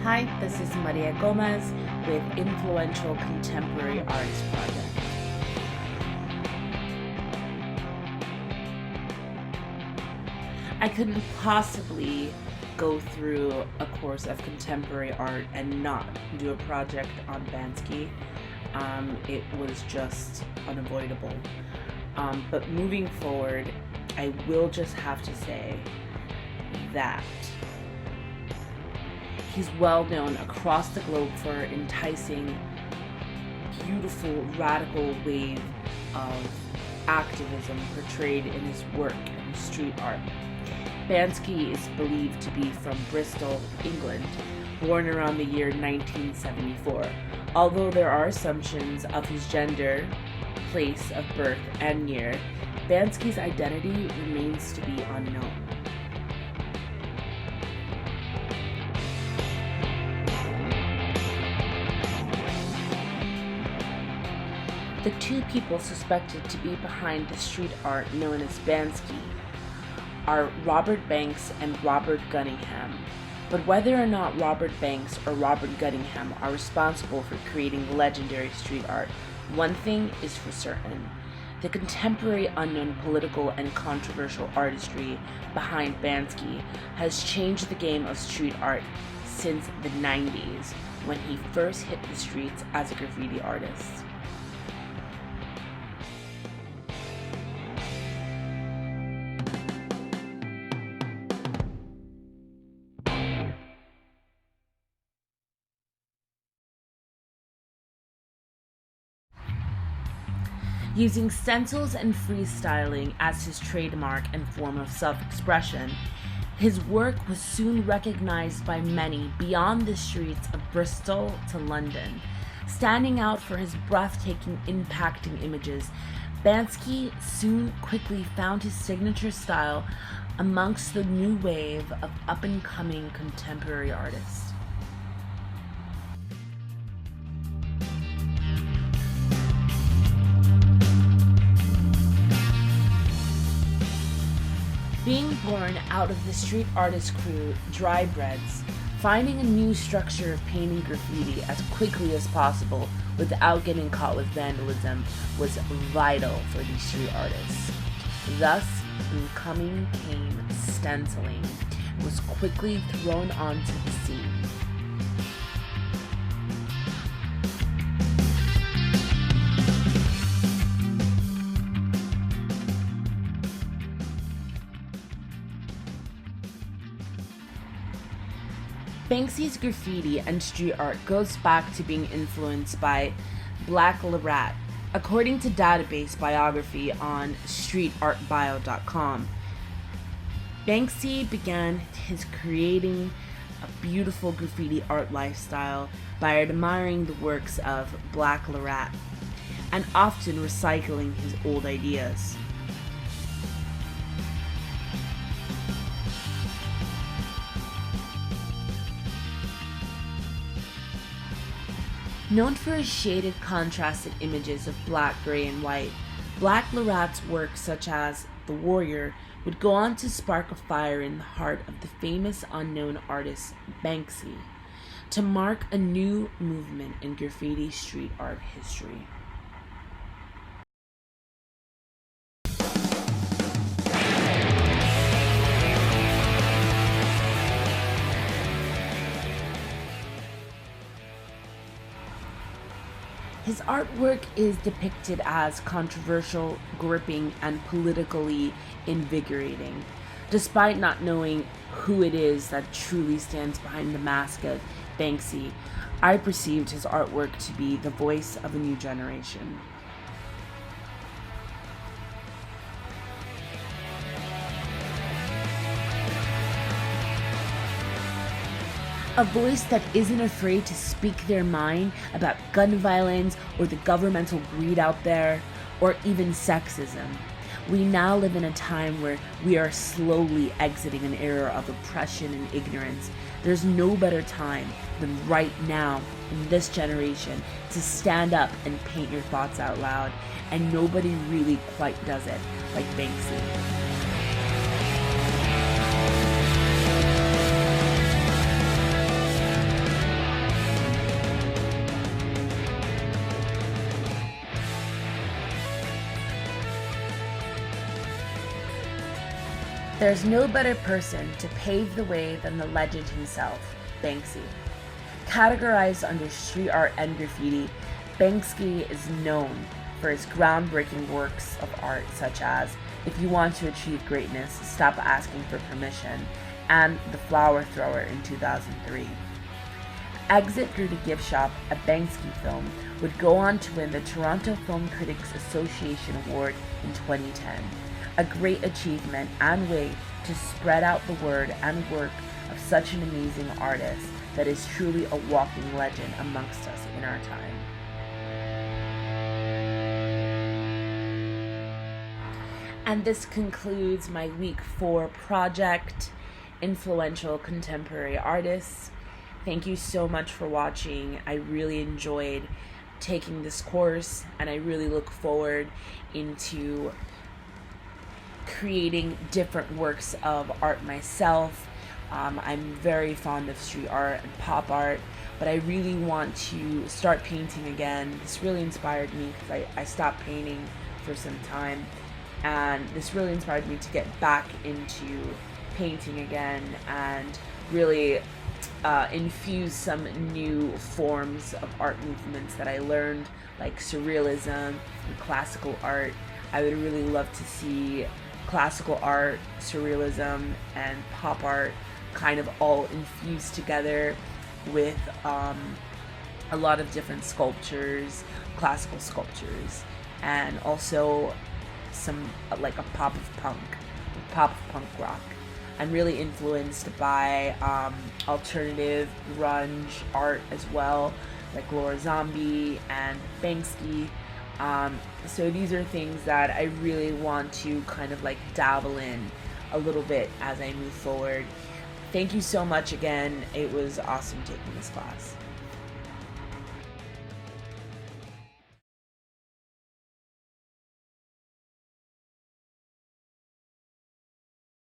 Hi, this is Maria Gomez with Influential Contemporary Artist Project. I couldn't possibly go through a course of contemporary art and not do a project on Banksy. It was just unavoidable. But moving forward, I will just have to say that he's well known across the globe for enticing beautiful, radical wave of activism portrayed in his work and street art. Banksy is believed to be from Bristol, England, born around the year 1974. Although there are assumptions of his gender, place of birth, and year, Banksy's identity remains to be unknown. The two people suspected to be behind the street art known as Banksy are Robert Banks and Robert Gunningham. But whether or not Robert Banks or Robert Gunningham are responsible for creating legendary street art, one thing is for certain. The contemporary unknown political and controversial artistry behind Banksy has changed the game of street art since the 90s, when he first hit the streets as a graffiti artist. Using stencils and freestyling as his trademark and form of self-expression, his work was soon recognized by many beyond the streets of Bristol to London. Standing out for his breathtaking, impacting images, Banksy soon quickly found his signature style amongst the new wave of up-and-coming contemporary artists. Being born out of the street artist crew Dry Breads, finding a new structure of painting graffiti as quickly as possible without getting caught with vandalism was vital for these street artists. Thus, in coming came stenciling, and was quickly thrown onto the scene. Banksy's graffiti and street art goes back to being influenced by Black Rat. According to database biography on streetartbio.com, Banksy began his creating a beautiful graffiti art lifestyle by admiring the works of Black Rat and often recycling his old ideas. Known for his shaded, contrasted images of black, gray, and white, Black Rat's works such as The Warrior would go on to spark a fire in the heart of the famous unknown artist Banksy, to mark a new movement in graffiti street art history. His artwork is depicted as controversial, gripping, and politically invigorating. Despite not knowing who it is that truly stands behind the mask of Banksy, I perceived his artwork to be the voice of a new generation. A voice that isn't afraid to speak their mind about gun violence or the governmental greed out there, or even sexism. We now live in a time where we are slowly exiting an era of oppression and ignorance. There's no better time than right now in this generation to stand up and paint your thoughts out loud, and nobody really quite does it like Banksy. There's no better person to pave the way than the legend himself, Banksy. Categorized under street art and graffiti, Banksy is known for his groundbreaking works of art such as If You Want to Achieve Greatness, Stop Asking for Permission, and The Flower Thrower in 2003. Exit Through the Gift Shop, a Banksy film, would go on to win the Toronto Film Critics Association Award in 2010, a great achievement and way to spread out the word and work of such an amazing artist that is truly a walking legend amongst us in our time. And this concludes my week 4 project, Influential Contemporary Artists. Thank you so much for watching. I really enjoyed taking this course, and I really look forward into creating different works of art myself. I'm very fond of street art and pop art, but I really want to start painting again. This really inspired me because I stopped painting for some time, and this really inspired me to get back into painting again and really infuse some new forms of art movements that I learned, like surrealism and classical art. I would really love to see classical art, surrealism, and pop art kind of all infused together with a lot of different sculptures, classical sculptures, and also some like a pop of punk rock. I'm really influenced by alternative grunge art as well, like Laura Zombie and Banksy. So these are things that I really want to kind of like dabble in a little bit as I move forward. Thank you so much again. It was awesome taking this class.